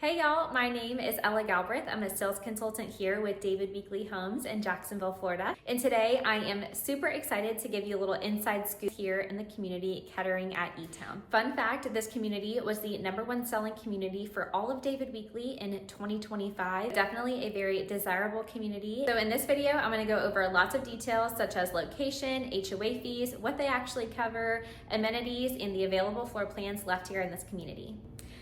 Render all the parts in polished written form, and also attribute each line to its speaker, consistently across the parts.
Speaker 1: Hey y'all, my name is Ella Galbraith. I'm a sales consultant here with David Weekley Homes in Jacksonville, Florida. And today I am super excited to give you a little inside scoop here in the community Kettering at eTown. Fun fact, this community was the #1 selling community for all of David Weekley in 2025. Definitely a very desirable community. So in this video, I'm gonna go over lots of details such as location, HOA fees, what they actually cover, amenities, and the available floor plans left here in this community.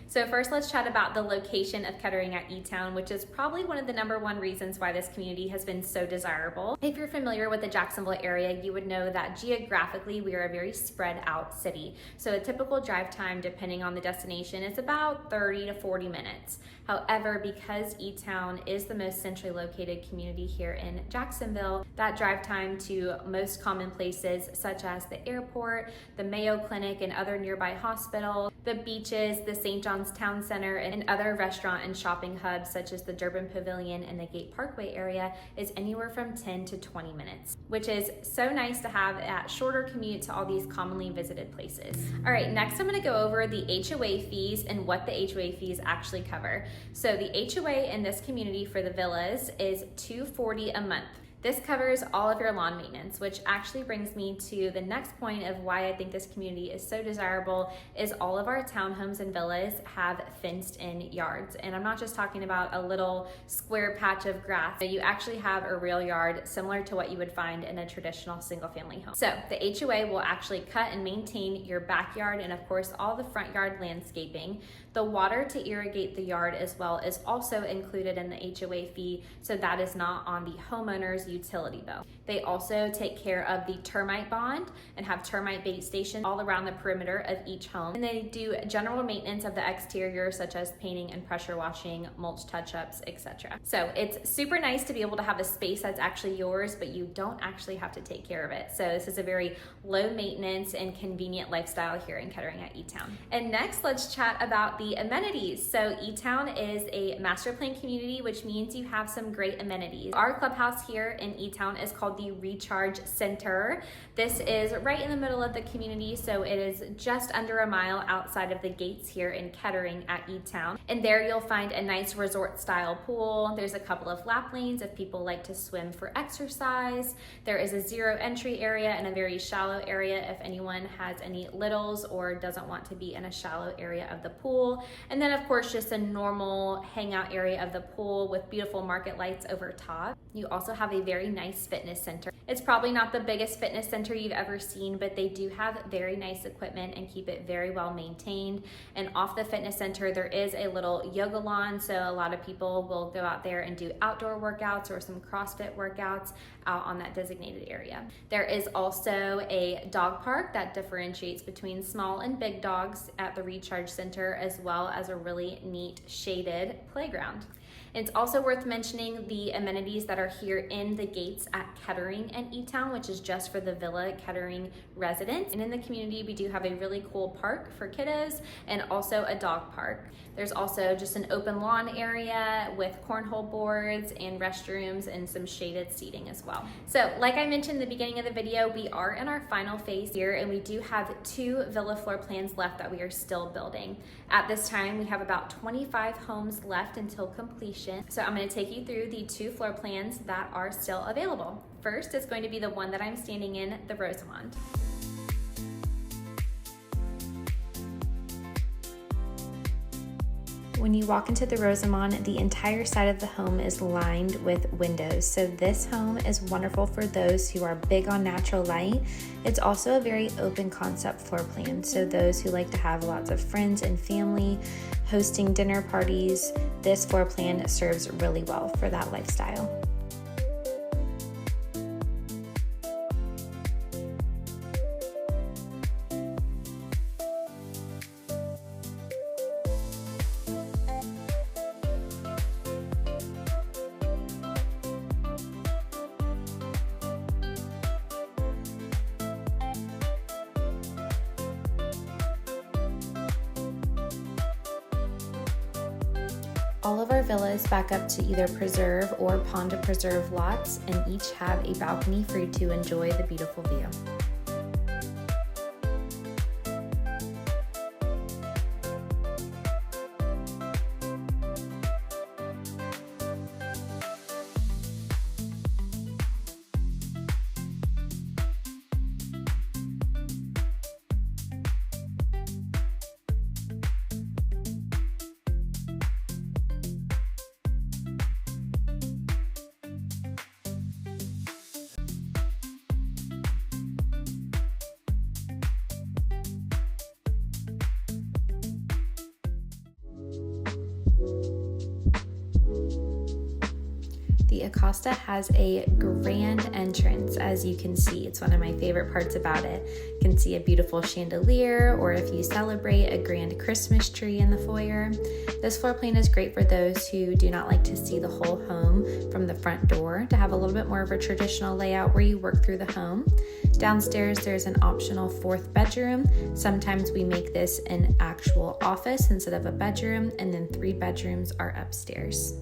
Speaker 1: So first, let's chat about the location of Kettering at eTown, which is probably one of the #1 reasons why this community has been so desirable. If you're familiar with the Jacksonville area, you would know that geographically we are a very spread out city. So a typical drive time, depending on the destination, is about 30 to 40 minutes. However, because eTown is the most centrally located community here in Jacksonville, that drive time to most common places such as the airport, the Mayo Clinic and other nearby hospitals, the beaches, the St. John's Town Center, and other restaurant and shopping hubs such as the Durban Pavilion and the Gate Parkway area is anywhere from 10 to 20 minutes, which is so nice to have that shorter commute to all these commonly visited places. All right, next I'm gonna go over the HOA fees and what the HOA fees actually cover. So the HOA in this community for the villas is $240 a month. This covers all of your lawn maintenance, which actually brings me to the next point of why I think this community is so desirable is all of our townhomes and villas have fenced in yards. And I'm not just talking about a little square patch of grass. You actually have a real yard similar to what you would find in a traditional single family home. So the HOA will actually cut and maintain your backyard and of course all the front yard landscaping. The water to irrigate the yard as well is also included in the HOA fee, so that is not on the homeowner's utility bill. They also take care of the termite bond and have termite bait stations all around the perimeter of each home. And they do general maintenance of the exterior such as painting and pressure washing, mulch touch-ups, etc. So it's super nice to be able to have a space that's actually yours, but you don't actually have to take care of it. So this is a very low maintenance and convenient lifestyle here in Kettering at eTown. And next, let's chat about the amenities. So eTown is a master plan community, which means you have some great amenities. Our clubhouse here in eTown is called the Recharge Center. This is right in the middle of the community, so it is just under a mile outside of the gates here in Kettering at eTown. And there you'll find a nice resort style pool. There's a couple of lap lanes if people like to swim for exercise. There is a zero entry area and a very shallow area if anyone has any littles or doesn't want to be in a shallow area of the pool. And then of course just a normal hangout area of the pool with beautiful market lights over top. You also have a very nice fitness center. It's probably not the biggest fitness center you've ever seen, but they do have very nice equipment and keep it very well maintained. And off the fitness center, there is a little yoga lawn, so a lot of people will go out there and do outdoor workouts or some CrossFit workouts out on that designated area. There is also a dog park that differentiates between small and big dogs at the Recharge Center, as well as a really neat shaded playground. It's also worth mentioning the amenities that are here in the gates at Kettering and eTown, which is just for the Villa Kettering residents. And in the community, we do have a really cool park for kiddos and also a dog park. There's also just an open lawn area with cornhole boards and restrooms and some shaded seating as well. So like I mentioned in the beginning of the video, we are in our final phase here and we do have 2 villa floor plans left that we are still building. At this time, we have about 25 homes left until completion. So I'm going to take you through the 2 floor plans that are still available. First is going to be the one that I'm standing in, the Rosamond. When you walk into the Rosamond, the entire side of the home is lined with windows. So this home is wonderful for those who are big on natural light. It's also a very open concept floor plan. So those who like to have lots of friends and family hosting dinner parties, this floor plan serves really well for that lifestyle. All of our villas back up to either preserve or pond to preserve lots and each have a balcony for you to enjoy the beautiful view. the Acosta has a grand entrance, as you can see. It's one of my favorite parts about it. You can see a beautiful chandelier, or if you celebrate, a grand Christmas tree in the foyer. This floor plan is great for those who do not like to see the whole home from the front door, to have a little bit more of a traditional layout where you work through the home. Downstairs, there's an optional 4th bedroom. Sometimes we make this an actual office instead of a bedroom, and then 3 bedrooms are upstairs.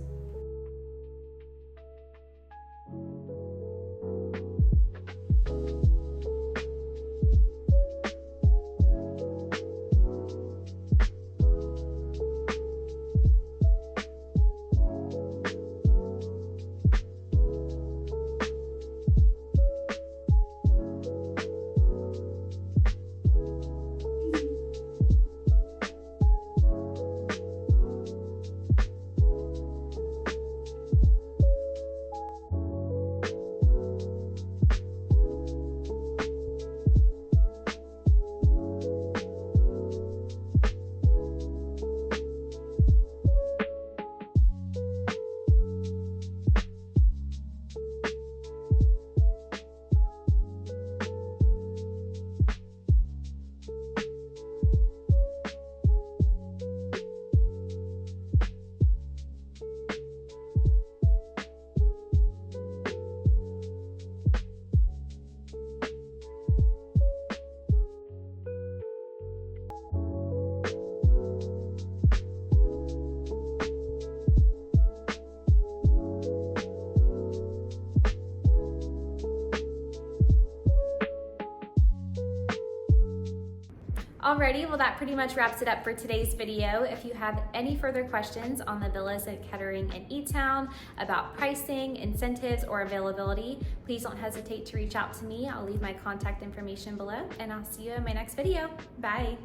Speaker 1: Alrighty, well that pretty much wraps it up for today's video. If you have any further questions on the villas at Kettering and eTown about pricing, incentives, or availability, please don't hesitate to reach out to me. I'll leave my contact information below, and I'll see you in my next video. Bye.